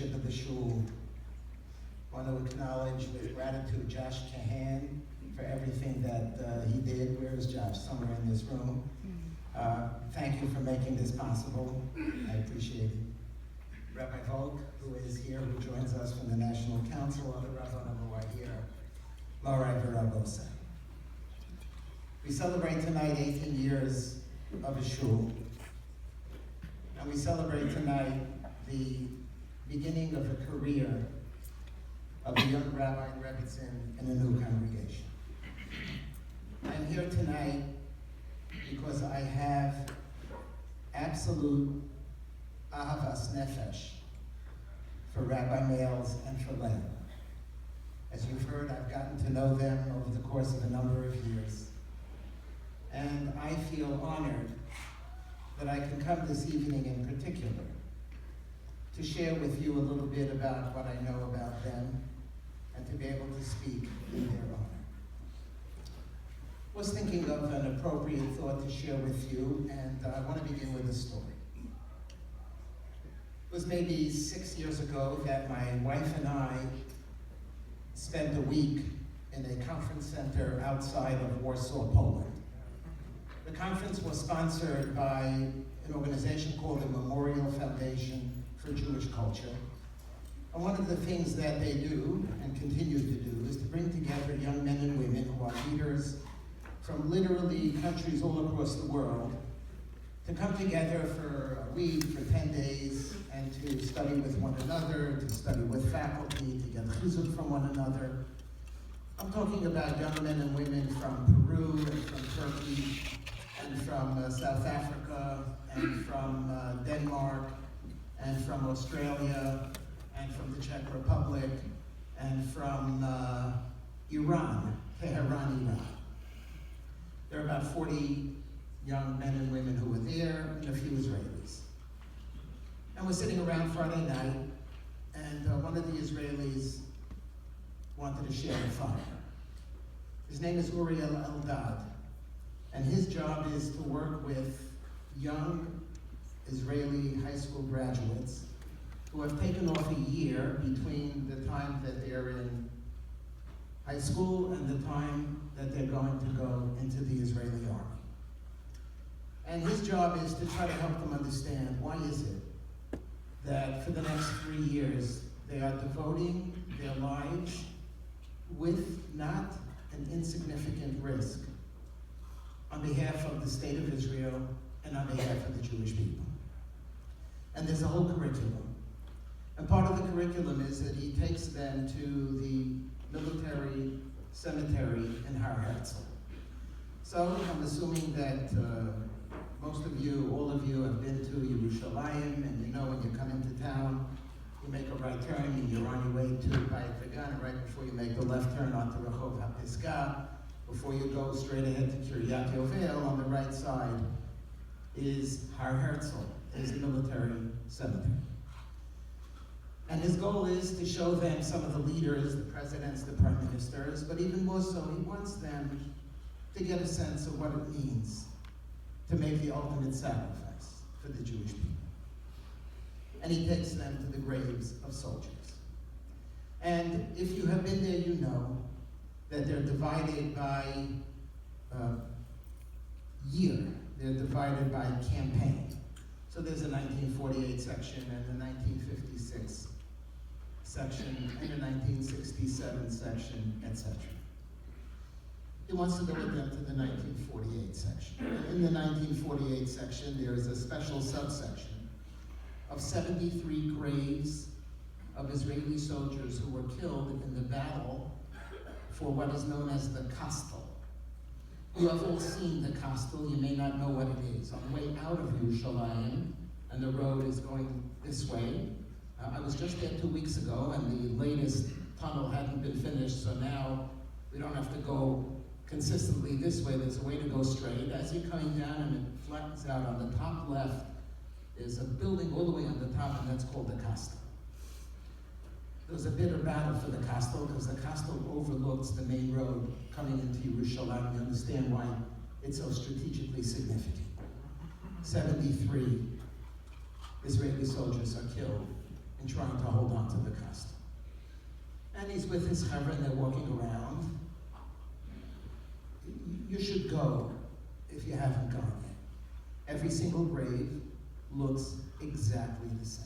leadership of the shul. I want to acknowledge with gratitude Josh Kahan for everything that he did. Where is Josh? Somewhere in this room. Thank you for making this possible. I appreciate it. Rabbi Volk, who is here, who joins us from the National Council, other Rabbanim who are here, Morai V'Rabosa. We celebrate tonight 18 years of a shul, and we celebrate tonight the beginning of a career of a young rabbi in Rebbetzin in a new congregation. I'm here tonight because I have absolute ahavas nefesh for Rabbi Males and for Len. As you've heard, I've gotten to know them over the course of a number of years. And I feel honored that I can come this evening in particular to share with you a little bit about what I know about them and to be able to speak in their honor. I was thinking of an appropriate thought to share with you, and I want to begin with a story. It was maybe 6 years ago that my wife and I spent a week in a conference center outside of Warsaw, Poland. The conference was sponsored by an organization called the Memorial Foundation for Jewish Culture. And one of the things that they do and continue to do is to bring together young men and women who are leaders from literally countries all across the world to come together for a week, for 10 days, and to study with one another, to study with faculty, to get chizuk from one another. I'm talking about young men and women from Peru and from Turkey and from South Africa and from Denmark and from Australia and from the Czech Republic and from Iran, Tehran, Iran. There are about 40 young men and women who were there, and a few Israelis. And we're sitting around Friday night, and one of the Israelis wanted to share the fire. His name is Uriel Eldad, and his job is to work with young Israeli high school graduates who have taken off a year between the time that they're in high school and the time that they're going to go into the Israeli army. And his job is to try to help them understand why is it that for the next 3 years they are devoting their lives with not an insignificant risk on behalf of the state of Israel and on behalf of the Jewish people. And there's a whole curriculum. And part of the curriculum is that he takes them to the military cemetery in Har Herzl. So I'm assuming that most of you, all of you have been to Yerushalayim, and you know when you come into town, you make a right turn and you're on your way to Bayit Vegan, and right before you make the left turn onto Rehov HaPisgah, before you go straight ahead to Kiryat Yovel, on the right side is Har Herzl, is the military cemetery. And his goal is to show them some of the leaders, the presidents, the prime ministers, but even more so, he wants them to get a sense of what it means to make the ultimate sacrifice for the Jewish people. And he takes them to the graves of soldiers. And if you have been there, you know that they're divided by year. They're divided by campaign. So there's a 1948 section and a 1956 section and a 1967 section, etc. He wants to go with them to the 1948 section. In the 1948 section, there is a special subsection of 73 graves of Israeli soldiers who were killed in the battle for what is known as the Kastel. You have all seen the Kastel, you may not know what it is. On the way out of Yerushalayim, and the road is going this way. I was just there 2 weeks ago, and the latest tunnel hadn't been finished, so now we don't have to go consistently this way. There's a way to go straight. As you're coming down and it flattens out on the top left, there's a building all the way on the top, and that's called the Kastel. There was a bitter battle for the Kastel because the Kastel overlooks the main road coming into Yerushalayim. You understand why it's so strategically significant. 73 Israeli soldiers are killed in trying to hold on he's with his chevra and they're walking around. You should go if you haven't gone yet. Every single grave looks exactly the same.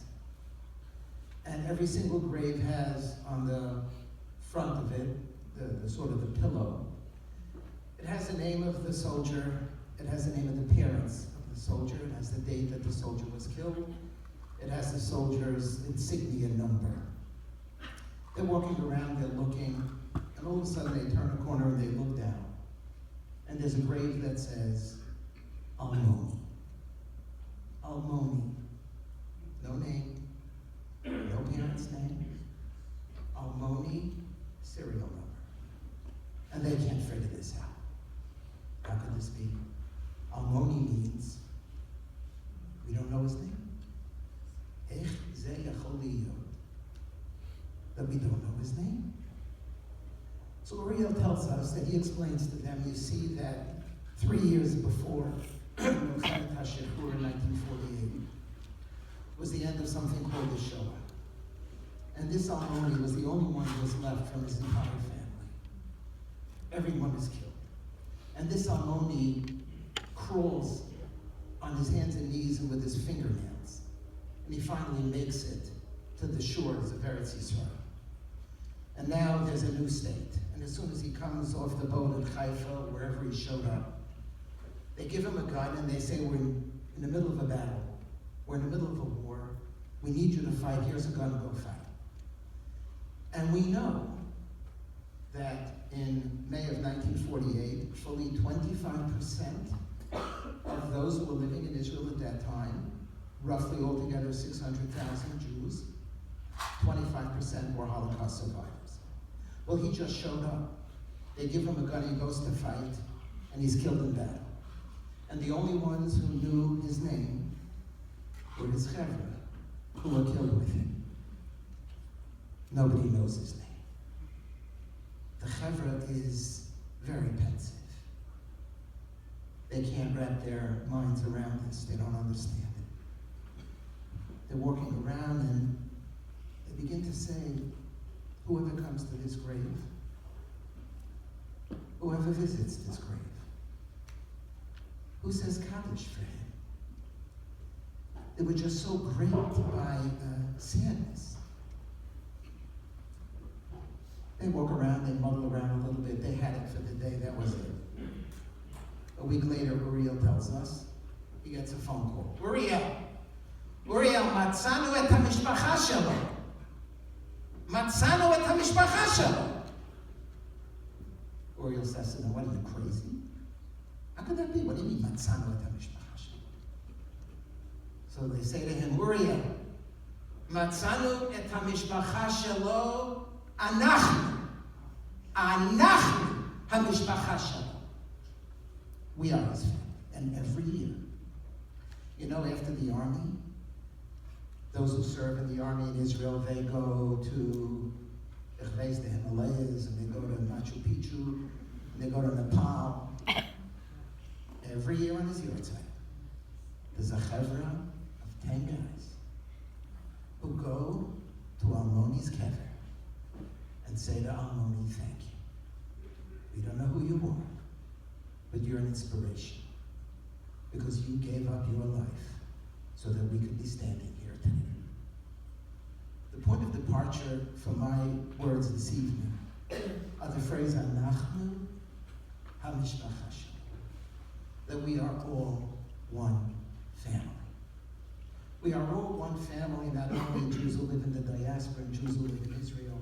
And every single grave has on the front of it, the sort of the pillow, it has the name of the soldier, it has the name of the parents of the soldier, it has the date that the soldier was killed, it has the soldier's insignia number. They're walking around, they're looking, and all of a sudden they turn a corner and they look down. And there's a grave that says, Almoni. Almoni. No name, no parent's name. Almoni, serial number. And they can't figure this out. How could this be? Almoni means, we don't know his name. Ech ze yachol liyot. That we don't know his name. So Uriel tells us that he explains to them, you see that 3 years before Milchemet HaShechur in 1948 was the end of something called the Shoah. And this Almoni was the only one who was left from his entire family. Everyone was killed. And this Almoni crawls on his hands and knees and with his fingernails. And he finally makes it to the shores of Eretz Yisrael. And now there's a new state. And as soon as he comes off the boat in Haifa, wherever he showed up, they give him a gun and they say, we're in the middle of a battle. We're in the middle of a war. We need you to fight. Here's a gun, go fight. And we know that in May of 1948, fully 25% of those who were living in Israel at that time, roughly altogether 600,000 Jews, 25% were Holocaust survivors. Well, he just showed up. They give him a gun, he goes to fight, and he's killed in battle. And the only ones who knew his name were his chevra, who were killed with him. Nobody knows his name. The chevra is very pensive. They can't wrap their minds around this. They don't understand it. They're walking around and they begin to say, whoever comes to this grave, whoever visits this grave, who says Kaddish for him. They were just so gripped by sadness. They walk around, they muddle around a little bit. They had it for the day, that was it. A week later, Uriel tells us, he gets a phone call. Uriel, matzanu et hamishpacha shelo. Matzanu et hamishpacha shelo. Uriel says to them, what are you, crazy? How could that be? What do you mean, matzanu et hamishpacha shelo? So they say to him, Uriel, matzanu et hamishpacha shelo anachnu hamishpacha shelo. We are his family. And every year, you know, after the army, those who serve in the army in Israel, they go to the Himalayas, and they go to Machu Picchu, and they go to Nepal. Every year on his yahrzeit, there's a chevra of 10 guys who go to Almoni's kever and say to Almoni, thank you. We don't know who you are, but you're an inspiration because you gave up your life so that we could be standing here today. The point of departure for my words this evening are the phrase Anachnu hamishpacha shelo, that we are all one family. We are all one family, not only Jews who live in the diaspora and Jews who live in Israel,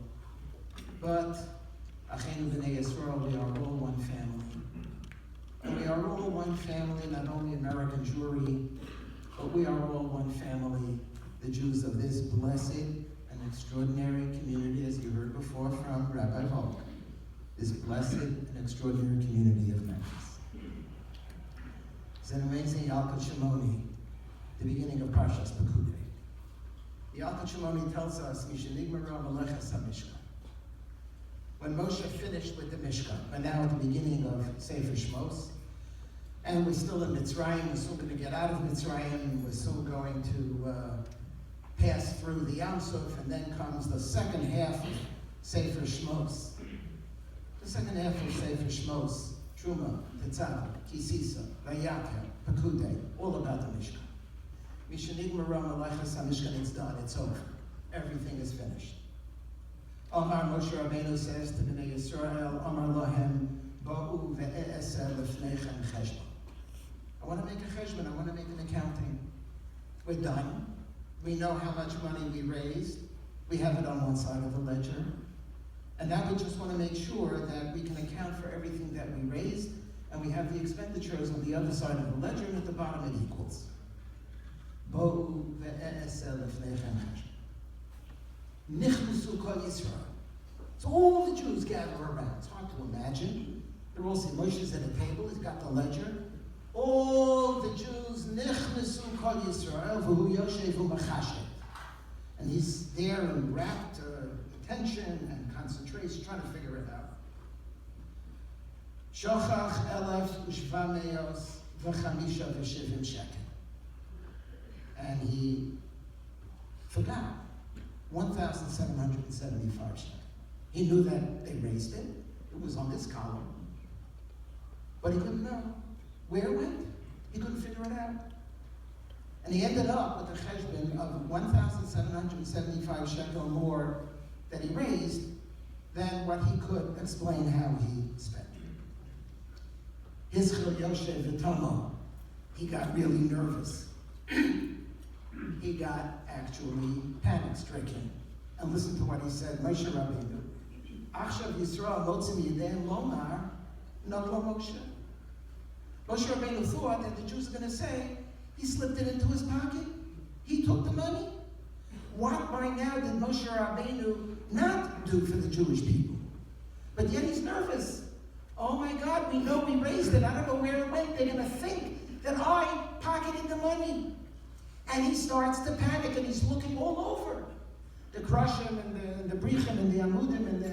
but Achenu b'nei Yisrael, we are all one family. And we are all one family, not only American Jewry, but we are all one family, the Jews of this blessed and extraordinary community, as you heard before from Rabbi Volk, this blessed and extraordinary community of Memphis. It's an amazing Yalkut Shimoni, the beginning of Parshas Pekudei. The Yalkut Shimoni tells us, Mishenigmara Meleches HaMishkan. When Moshe finished with the Mishkan, we're now at the beginning of Sefer Shmos, and we're still in Mitzrayim. We're soon going to get out of Mitzrayim. We're soon going to pass through the Yam Suf, and then comes the second half Sefer Shmos. The second half of Sefer Shmos, Truma, Tetzaveh, Kisisa, Vayakhel, Pekudei, all about the Mishkan. Mishanigmara Malachas HaMishkan, it's done, it's over. Everything is finished. Omar Moshe Rabbeinu says to Bnei Yisrael, Omar Lohem, Bo'u ve'e'eseh lefneichem cheshbon. I want to make a cheshbon, I want to make an accounting. We're done. We know how much money we raised. We have it on one side of the ledger. And now we just want to make sure that we can account for everything that we raised, and we have the expenditures on the other side of the ledger, and at the bottom it equals. Bo'u ve'e'eseh lefneichem cheshbon. Nichnusu kol Yisrael. So all the Jews gather around. It's hard to imagine. They're all sitting. Moshe's at a table. He's got the ledger. All the Jews, nichnusu kol Yisrael, v'hu yoshevu machashet. And he's there in rapt attention and concentration, trying to figure it out. Shochach elef u'shva meos v'chamisha v'shivim shekel. And he forgot 1,775 shekel. He knew that they raised it. It was on this column. But he couldn't know where it went. He couldn't figure it out. And he ended up with a cheshbon of 1,775 shekel more that he raised than what he could explain how he spent it. Hizchel Yoshev V'Tama, he got really nervous. He got actually panic-stricken. And listen to what he said, Moshe Rabbeinu. Achshav Yisrael motzim yidem lomar, not lo Moshe. Moshe Rabbeinu thought that the Jews are going to say, he slipped it into his pocket. He took the money. What by now did Moshe Rabbeinu not do for the Jewish people? But yet he's nervous. Oh my God, we know we raised it. I don't know where it went. They're going to think that I pocketed the money. And he starts to panic, and he's looking all over. The Krushim and the Brichim and the Amudim and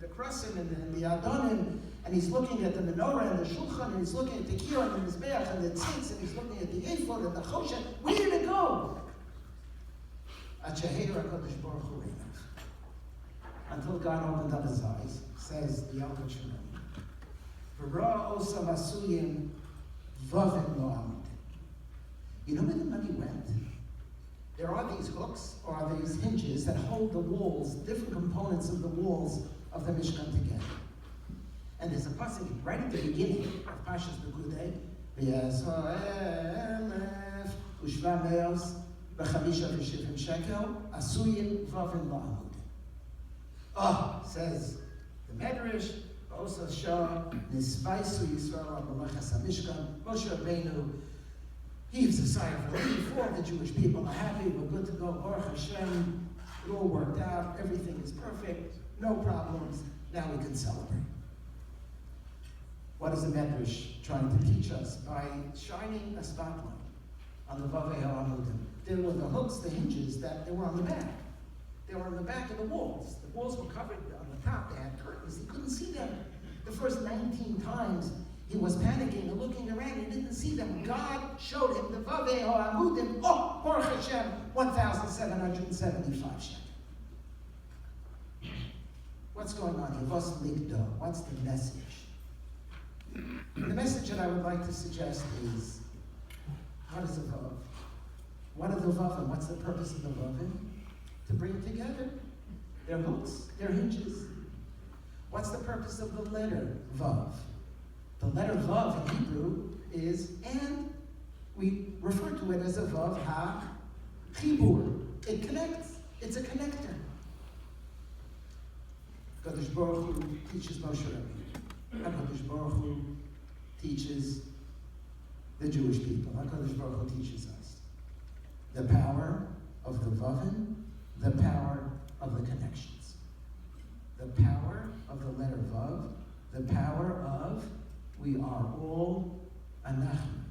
the Krusim and the Adonim, and he's looking at the menorah and the Shulchan, and he's looking at the Kiyah and the Mizbeach and the Tzitz, and he's looking at the Ephod and the Choshen. Where did it go? Until God opened up his eyes, says the Yalkut Shemini. V'ra osav asuyim vavim lo amud. You know where the money went? There are these hooks, or these hinges that hold the walls, different components of the walls of the Mishkan together. And there's a passage right at the beginning of Pashas Pekudei, V'yasho'emef u'shva meos v'chamisha v'shivim shekel asuyim vavim la'amud. Oh, says the Medrash, also Shah, Nispaisu Yisrael B'machas HaMishkan, Moshe Rabbeinu heaves a sigh of relief. All the Jewish people are happy. We're good to go. Baruch Hashem. It all worked out. Everything is perfect. No problems. Now we can celebrate. What is the Medrash trying to teach us? By shining a spotlight on the Vavei HaAmudim. There were the hooks, the hinges, that they were on the back. They were on the back of the walls. The walls were covered on the top. They had curtains. He couldn't see them. The first 19 times, he was panicking and looking around. He didn't see them. God showed him the Vavei HaAmudim. Oh, Baruch Hashem, 1,775 shekel. What's going on here? What's the message? The message that I would like to suggest is, what is a Vav? What are the Vavim? What's the purpose of the Vavim? To bring together. They're hooks, they're hinges. What's the purpose of the letter Vav? The letter Vav in Hebrew is and. We refer to it as a Vav ha-chibur. It connects. It's a connector. HaKadosh Baruch Hu teaches Moshe Rabbeinu. HaKadosh Baruch Hu teaches the Jewish people. HaKadosh Baruch Hu teaches us the power of the Vavim, the power of the connections. The power of the letter Vav, the power of we are all anachnu,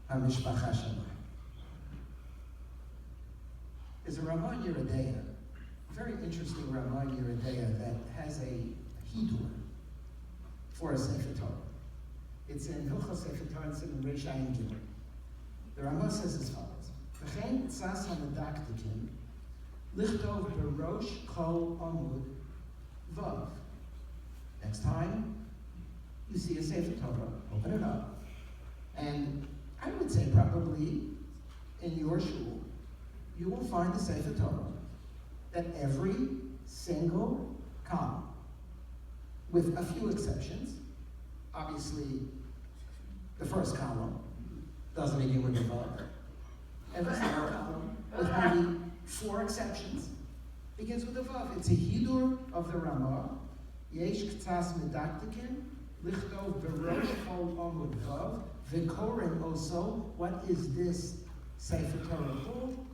ha-mishpacha shamayim. There's a Ramah Yeridea, a very interesting Ramah Yeridea that has a hidur for a Sefer Torah. It's in Hilchos Sefer Torah, it's in Reish Ayin Gimel. The Ramah says as follows: V'chein tzas hamedaktikim Lichtov berosh kol amud vav. Next time you see a Sefer Torah, open it up. And I would say probably in your shul, you will find the Sefer Torah that every single column, with a few exceptions, obviously the first column doesn't begin with a vav. Every single column, with maybe 4 exceptions, begins with a vav. It's a hidur of the Ramah. Yesh k'tzas medaktikin, lichtov berosh kol amud vav, v'koren also. What is this Sefer Torah called?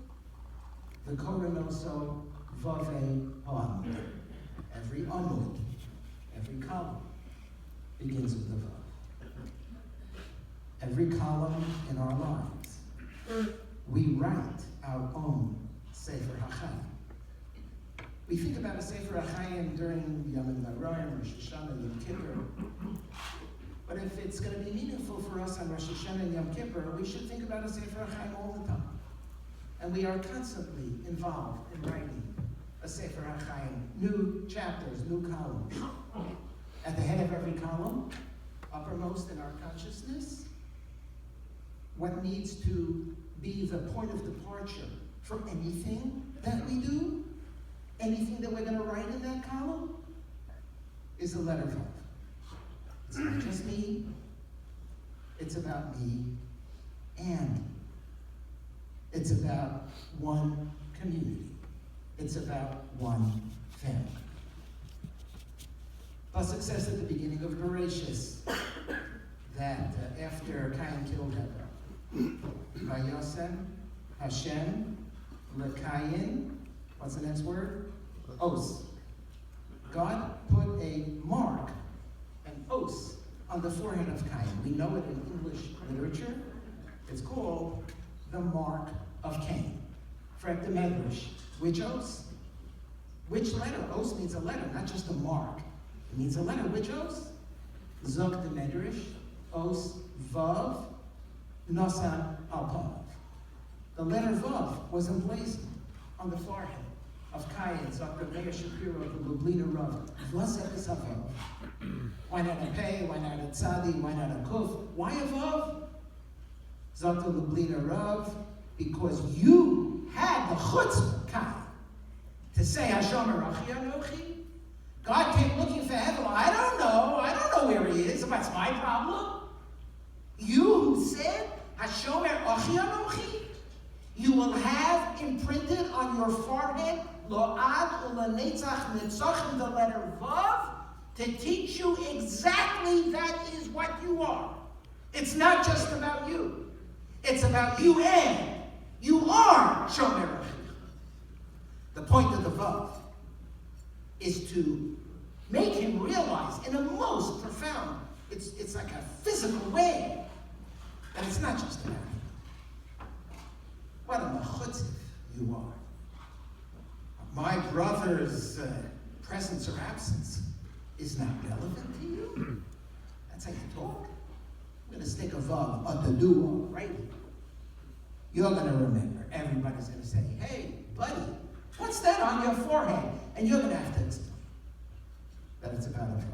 V'koren also vavei ha'amud. Every amud, every column begins with a vav. Every column in our lives, we write our own Sefer HaChaim. We think about a Sefer HaChaim during Yom Narayim, Rosh Hashanah, Yom Kippur. But if it's going to be meaningful for us on Rosh Hashanah and Yom Kippur, we should think about a Sefer HaChaim all the time. And we are constantly involved in writing a Sefer HaChaim, new chapters, new columns. At the head of every column, uppermost in our consciousness, what needs to be the point of departure for anything that we do, anything that we're going to write in that column, is the letter Vav. It's not just me, it's about me, and it's about one community. It's about one family. Pasuk says at the beginning of Bereshis that after Cain killed Heber, Vayosem Hashem leKayin, what's the next word? Os. God put a mark, an os, on the forehead of Cain. We know it in English literature. It's called the mark of Cain. Frek the Medrash. Which os? Which letter? Os means a letter, not just a mark. It means a letter. Which os? Zok the Medrash. Os Vav Nosan Alpav. The letter Vav was emblazoned on the forehead of Cain. Dr. Meir Shapiro of the Lublina Rav. Why not a Pei? Why not a Tzadi? Why not a Kuf? Why a Vav? Dr. Lublina Rav, because you had the chutzpah, Cain, to say Hashem Arachi Anochi. God came looking for Hevel. I don't know where he is. What's my problem? You who said Hashem Arachi Anochi, you will have imprinted on your forehead Lo'ad U'Lanetzach Netzachim, the letter Vav, to teach you exactly that is what you are. It's not just about you. It's about you, and you are Shomer Achicha. The point of the Vav is to make him realize in a most profound, it's like a physical way, that it's not just about him. What a mechutzif you are. My brother's presence or absence is not relevant to you. That's how you talk. I'm going to stick a vav, a tadua, right here. You're going to remember. Everybody's going to say, hey, buddy, what's that on your forehead? And you're going to have to explain that it's about a vav.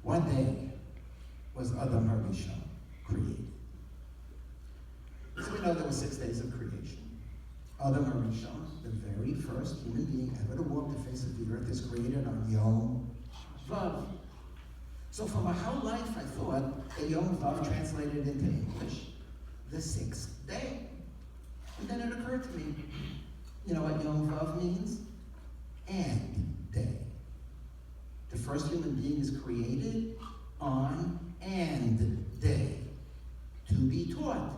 One day was Adam HaRishon created. So we know there were 6 days of creation. Adam HaRishon, the very first human being ever to walk the face of the earth, is created on Yom Vav. So for my whole life, I thought that Yom Vav translated into English, the 6th day. And then it occurred to me, you know what Yom Vav means? And day. The first human being is created on and day, to be taught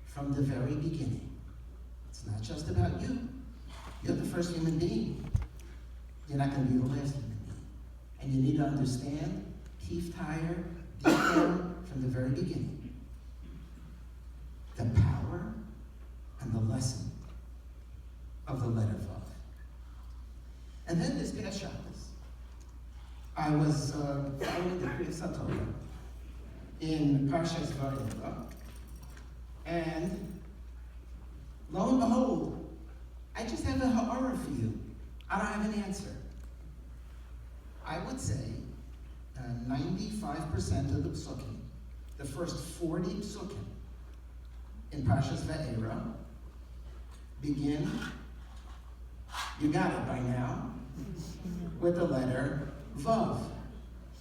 from the very beginning. It's not just about you. You're the first human being. You're not going to be the last human being. And you need to understand Keef Tire, deep down from the very beginning, the power and the lesson of the letter Vav. And then this past Shabbos, I was following the Kriyas HaTorah in Parshas Vayera, and lo and behold, a ha'ara for you. I don't have an answer. I would say 95% of the psukim, the first 40 psukim in Parshas Va'era, begin, you got it by now, with the letter Vav.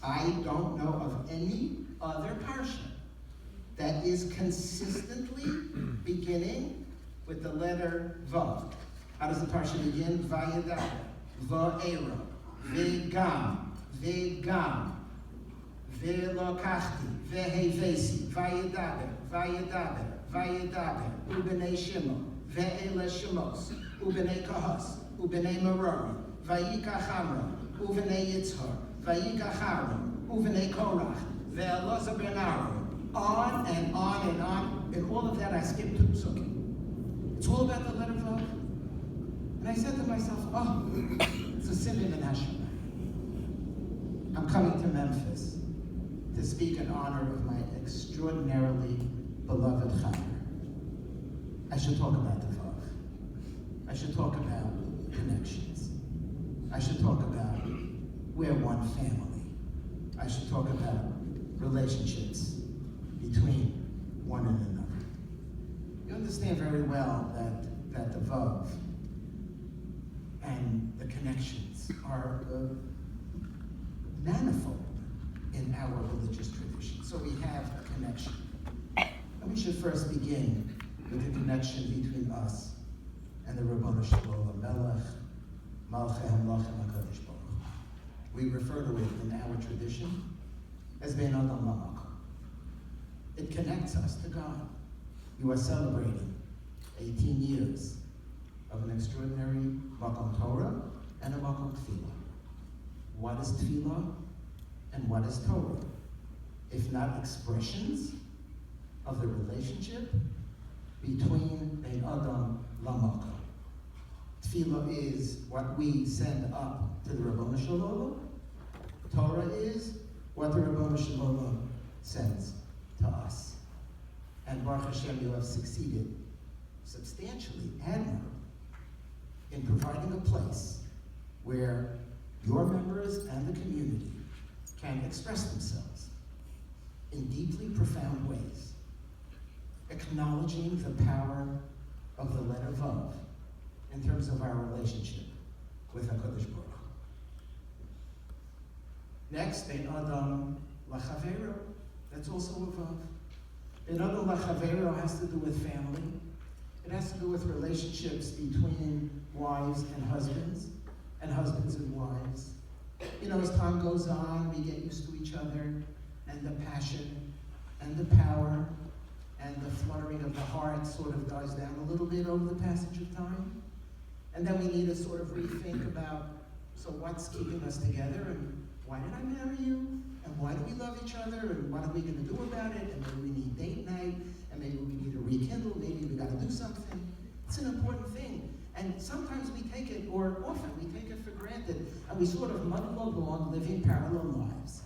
I don't know of any other parsha that is consistently beginning with the letter Vav. How does the parsha begin? Vayadaber, Va'era, Ve'gam, Ve'gam, Ve'lokachti, Ve'hevesi, Vayadaber, Vayadaber, Vayadaber, Ubenei Shimon, Ve'ele Shemos, Ubenei Kahas, Ubenei Merari, Vayikach Amram, Ubenei Yitzhar, Vayikach Aaron, Ubenei Korach, Ve'elazar ben Aaron, on and on and on. And all of that I skipped 2 psukim. It's all about the letter Vav. And I said to myself, oh, it's a sin in Hashem. I'm coming to Memphis to speak in honor of my extraordinarily beloved Schacter. I should talk about the Vav. I should talk about connections. I should talk about we're one family. I should talk about relationships between one and another. You understand very well that the Vav and the connections are manifold in our religious tradition. So we have a connection. And we should first begin with the connection between us and the Ribono Shel Olam, Melech, Malchei HaMelachim HaKadosh Baruch Hu. We refer to it in our tradition as Ben Adam Lamakam. It connects us to God. You are celebrating 18 years of an extraordinary Makom Torah and a Makom Tefillah. What is Tefillah and what is Torah? If not expressions of the relationship between Ben Adam Lamakam. Tefillah is what we send up to the Ribono Shel Olam. Torah is what the Ribono Shel Olam sends to us. And Baruch Hashem, you have succeeded substantially, admirably, in providing a place where your members and the community can express themselves in deeply profound ways, acknowledging the power of the letter Vav in terms of our relationship with HaKadosh Baruch Hu. Next, Ben Adam Lachavero. That's also a Vav. Ben Adam Lachavero has to do with family. It has to do with relationships between wives and husbands and wives. You know, as time goes on, we get used to each other, and the passion and the power and the fluttering of the heart sort of dies down a little bit over the passage of time. And then we need to sort of rethink about, so what's keeping us together, and why did I marry you? And why do we love each other? And what are we going to do about it? And maybe we need date night, and maybe we need to rekindle, maybe we got to do something. It's an important thing. And sometimes we take it, or often we take it for granted, and we sort of muddle along living parallel lives.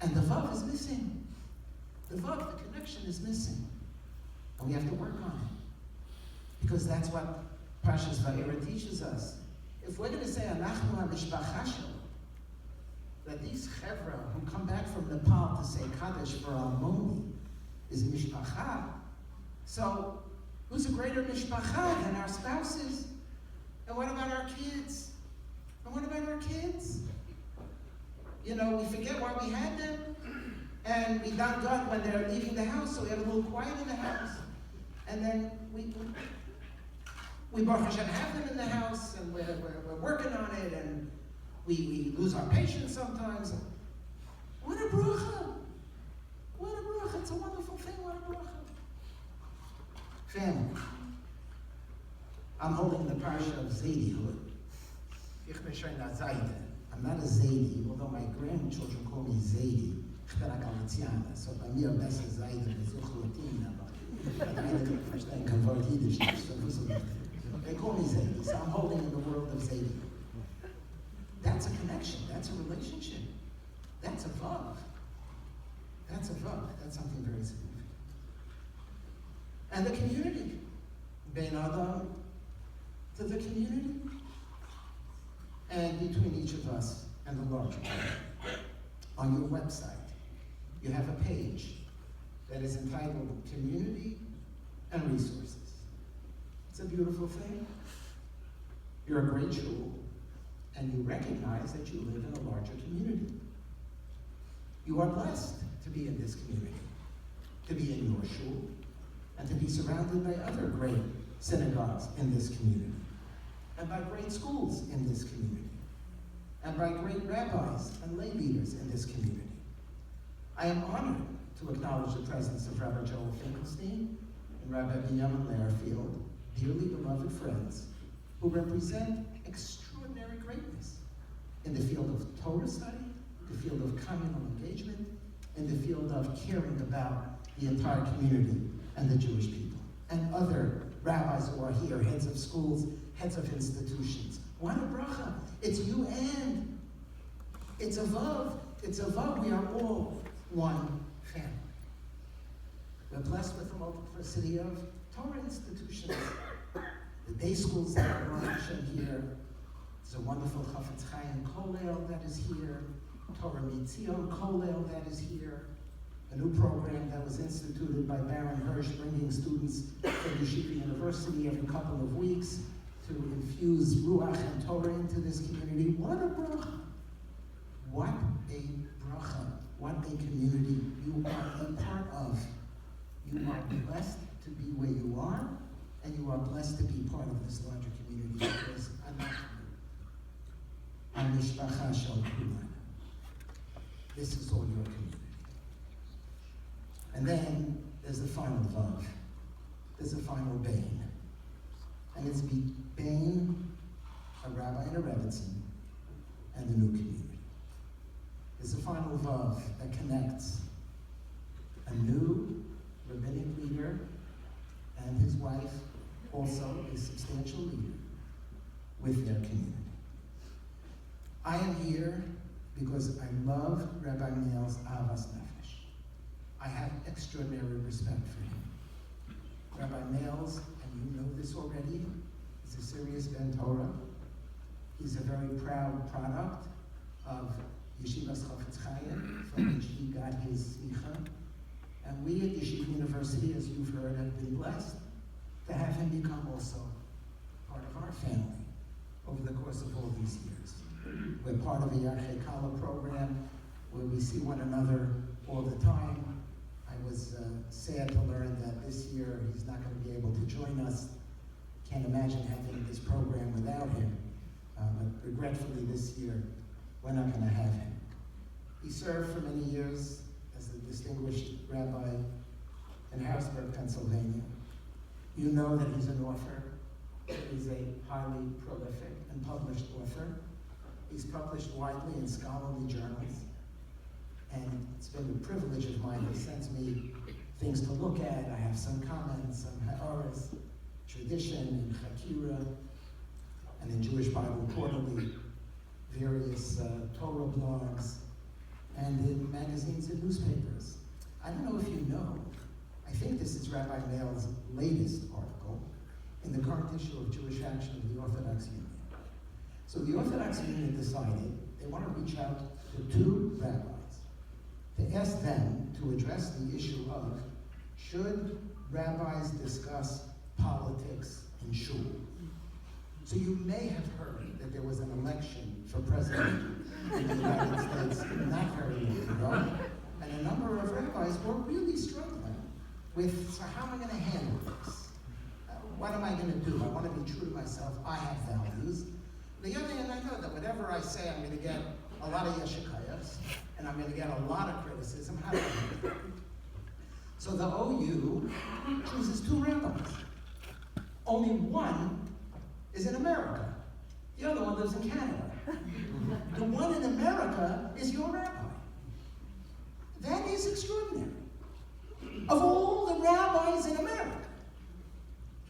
And the Vav is missing. The Vav, the connection is missing. And we have to work on it. Because that's what Parshas Va'era teaches us. If we're going to say, Anachnu HaMishpacha Shel, that these chevra who come back from Nepal to say Kaddish for Almoni is Mishpacha, so who's a greater Mishpacha than our spouses? And what about our kids? And what about our kids? You know, we forget why we had them, and we got done when they're leaving the house, so we have a little quiet in the house. And then we Baruch Hashem have them in the house, and we're working on it, and we lose our patience sometimes. What a bracha! What a bracha! It's a wonderful thing, what a bracha. Family. I'm holding the parsha of Zaydihhood. I'm not a Zaydi, although my grandchildren call me Zaydi. So by me, I'm best as Zaydi, they call me Zaydi, so I'm holding in the world of Zaydi. That's a connection, that's a relationship. That's a Vav. That's a Vav. That's something very significant. And the community. Ben Adam to the community, and between each of us and the larger community. On your website, you have a page that is entitled Community and Resources. It's a beautiful thing. You're a great shul, and you recognize that you live in a larger community. You are blessed to be in this community, to be in your shul, and to be surrounded by other great synagogues in this community, and by great schools in this community, and by great rabbis and lay leaders in this community. I am honored to acknowledge the presence of Rabbi Joel Finkelstein and Rabbi YIOM Lehrfield, dearly beloved friends, who represent extraordinary greatness in the field of Torah study, the field of communal engagement, in the field of caring about the entire community and the Jewish people, and other rabbis who are here, heads of schools, heads of institutions. What a bracha. It's you and. It's a vav. It's a vav. We are all one family. We're blessed with a multiplicity of Torah institutions. The day schools that are mentioned here. There's a wonderful Chafetz Chaim Kollel that is here. Torah Mitzion Kollel that is here. A new program that was instituted by Baron Hirsch, bringing students from Yeshiva University every couple of weeks to infuse Ruach and Torah into this community. What a bracha! What a bracha! What a community you are a part of. You are blessed to be where you are, and you are blessed to be part of this larger community because Mishpacha Shel Kulanu. This is all your community. And then there's the final vav. There's a final bain. And it's bain, a rabbi and a rebbitzin, and the new community. There's a final vav that connects a new rabbinic leader and his wife, also a substantial leader, with their community. I am here because I love Rabbi Meir's Avas Nefesh. I have extraordinary respect for him. Rabbi Meir's, and you know this already, is a serious Ben Torah. He's a very proud product of Yeshivas Chafetz Chaim, from which he got his smicha. And we at Yeshiva University, as you've heard, have been blessed to have him become also part of our family over the course of all these years. We're part of the Yarchei Kala program where we see one another all the time. I was sad to learn that this year he's not going to be able to join us. Can't imagine having this program without him. But regretfully this year, we're not going to have him. He served for many years as a distinguished rabbi in Harrisburg, Pennsylvania. You know that he's an author. He's a highly prolific and published author. He's published widely in scholarly journals. And it's been a privilege of mine. He sends me things to look at. I have some comments, some ha'aras, tradition, and chakira, and in Jewish Bible Quarterly, various Torah blogs, and in magazines and newspapers. I don't know if you know, I think this is Rabbi Meir's latest article in the current issue of Jewish Action of the Orthodox Union. So the Orthodox Union decided they want to reach out to two rabbis to ask them to address the issue of, should rabbis discuss politics in shul? So you may have heard that there was an election for president in the United States not very long ago, and a number of rabbis were really struggling with, so how am I going to handle this? What am I going to do? I want to be true to myself. I have values. The other hand, I know that whatever I say, I'm going to get a lot of yeshikayas, and I'm going to get a lot of criticism. How do I do it? So the OU chooses two rabbis. Only one is in America. The other one lives in Canada. The one in America is your rabbi. That is extraordinary. Of all the rabbis in America,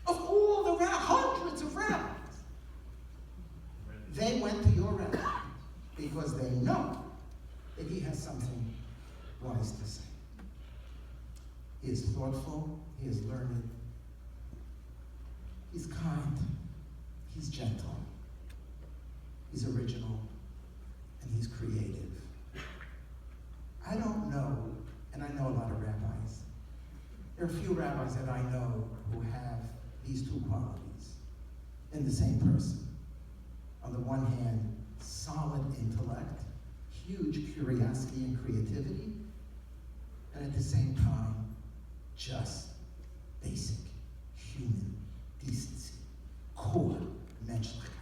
of all the hundreds of rabbis, they went to your rabbi because they know that he has something wise to say. He is thoughtful, he is learned, he's kind, he's he's original, and he's creative. I don't know, and I know a lot of rabbis. There are a few rabbis that I know who have these two qualities in the same person. On the one hand, solid intellect, huge curiosity and creativity, and at the same time, just basic human decency, core menschlichkeit.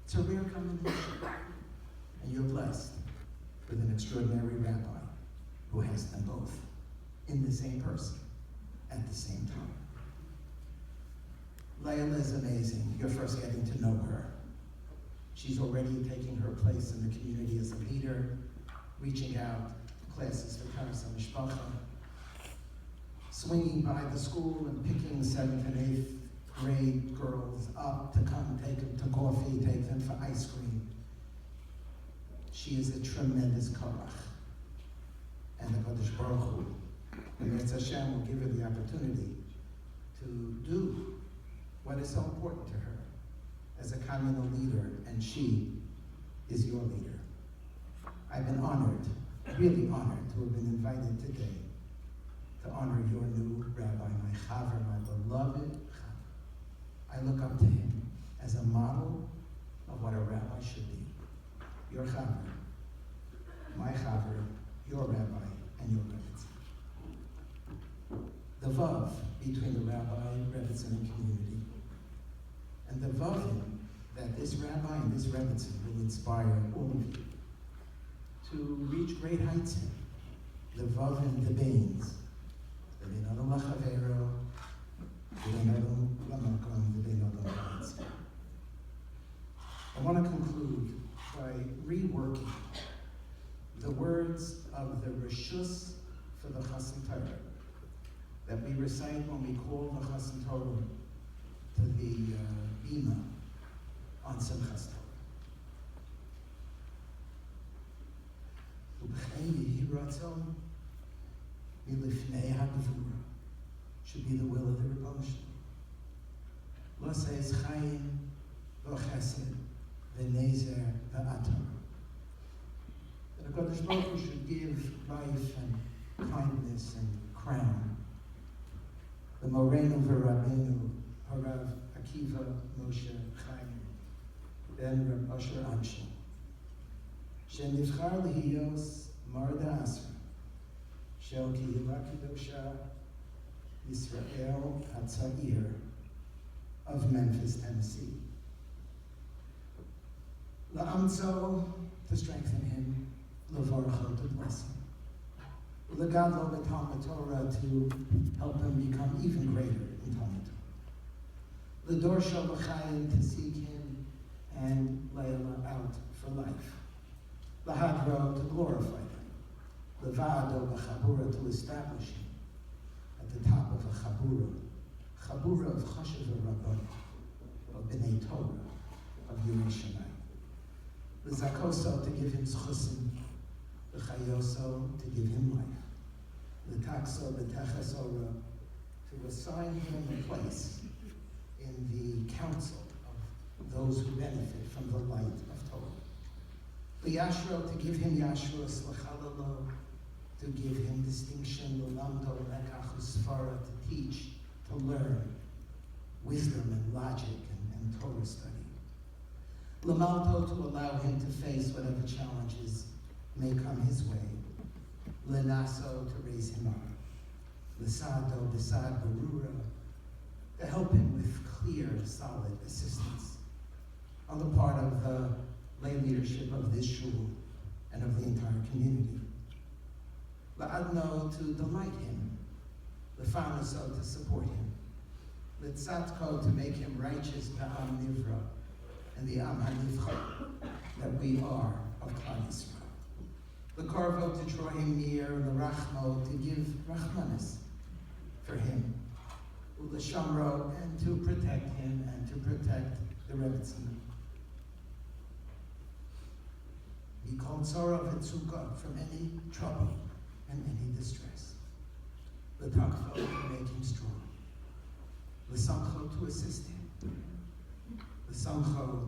It's a rare combination, and you're blessed with an extraordinary rabbi who has them both in the same person at the same time. Layla is amazing. You're first getting to know her. She's already taking her place in the community as a leader, reaching out to classes for Karas HaMishpacha, swinging by the school and picking 7th and 8th grade girls up to come take them to coffee, take them for ice cream. She is a tremendous korach. And the Kodesh Baruch Hu, and Yetz Hashem will give her the opportunity to do what is so important to her as a communal leader, and she is your leader. I've been honored, really honored, to have been invited today to honor your new rabbi, my chaver, my beloved chaver. I look up to him as a model of what a rabbi should be. Your chaver, my chaver, your rabbi, and your rebbetzin. The vav between the rabbi, rebbetzin, and community, and the vavim that this rabbi and this rebbetzin will inspire all of you to reach great heights in. The vavim, the bains, the beinodom lachavero, the beinodom lamakom, the beinodom la'atzim. I want to conclude by reworking the words of the Rishus for the Chassan Torah that we recite when we call the Chassan Torah to the Bima on Simchas Torah. Ub'chein yehi ratzon milifnei ha'gevura should be the will of the Rebbeinu Shalom. Lo seis chayim v'chesed v'nezer v'atam. The Kodesh Baruch Hu should give life and kindness and crown. The Morenu v'Rabbeinu, Harav Akiva Moshe Chaim, Ben Reb Asher Anshe, Shenivchar Lihiyos Marda Asra, Shel Kihila Kedosha Yisrael HaTzair of Memphis, Tennessee. La'amtzo, to strengthen him, Levarcho, to bless him. Legadlo b'Talmud Torah, to help him become even greater in Talmud Torah. L'dorsho b'chayim, to seek him and Layla out for life. L'hadro, to glorify him. L'va'ado b'chabura, to establish him at the top of a chabura. Chabura of Chashav Rabbi, of B'nai Torah, of Yerushalayim. L'zakoso, to give him schusim. L'chayoso, to give him life. L'takso, l'techasora, to assign him a place in the council of those who benefit from the light of Torah. L'yashro, to give him yashros, l'chalalo, to give him distinction, l'lamdo, l'ekach, l'sfara, to teach, to learn wisdom and logic and Torah study. L'malto, to allow him to face whatever challenges may come his way. L'naso, to raise him up. L'sado, b'sad barura, to help him with clear, solid assistance on the part of the lay leadership of this shul and of the entire community. L'adno, to delight him. L'fanaso, to support him. L'tzatko, to make him righteous ba'am nivra, and the am hanivcha that we are of Klal Yisrael. The Karvo, to draw him near, the Rachmo, to give Rachmanis for him, the Shamro, and to protect him and to protect the Rebbetzin. He called Tzara v'Tzukah from any trouble and any distress. The Takfo, to make him strong. The Samcho, to assist him. The Samcho,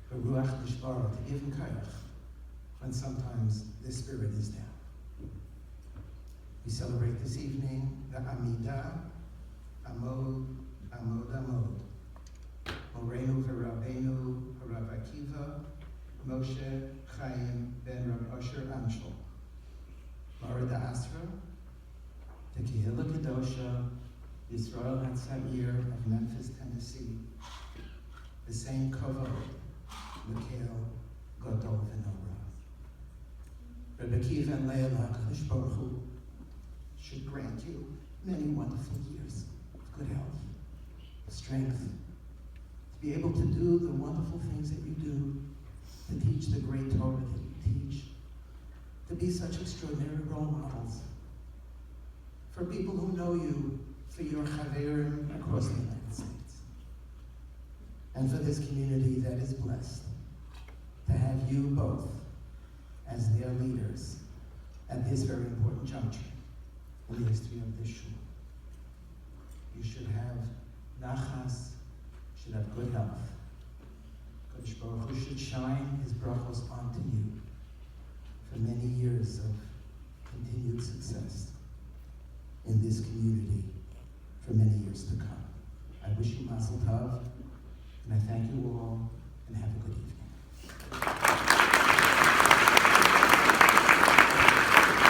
the Ruach Nishbara, to give him kayach when sometimes the spirit is down. We celebrate this evening the Amidah, Amod, Amod, Amod. Morenu v'Rabbeinu, Rav Akiva, Moshe Chaim ben Rav Asher Anshel. Marada Asra, the Kehillah Kedosha, Yisrael HaTzair of Memphis, Tennessee. The same Kavod, Mikhail Gadol v'Nora. Rabbi Akiva and Leila HaKadosh Baruch Hu should grant you many wonderful years of good health, strength, to be able to do the wonderful things that you do, to teach the great Torah that you teach, to be such extraordinary role models for people who know you, for your chaverim across the United States, and for this community that is blessed to have you both as their leaders at this very important juncture in the history of this shul. You should have nachas, should have good health. Kadosh Baruch Hu should shine his brachos onto you for many years of continued success in this community for many years to come. I wish you mazel tov, and I thank you all, and have a good evening.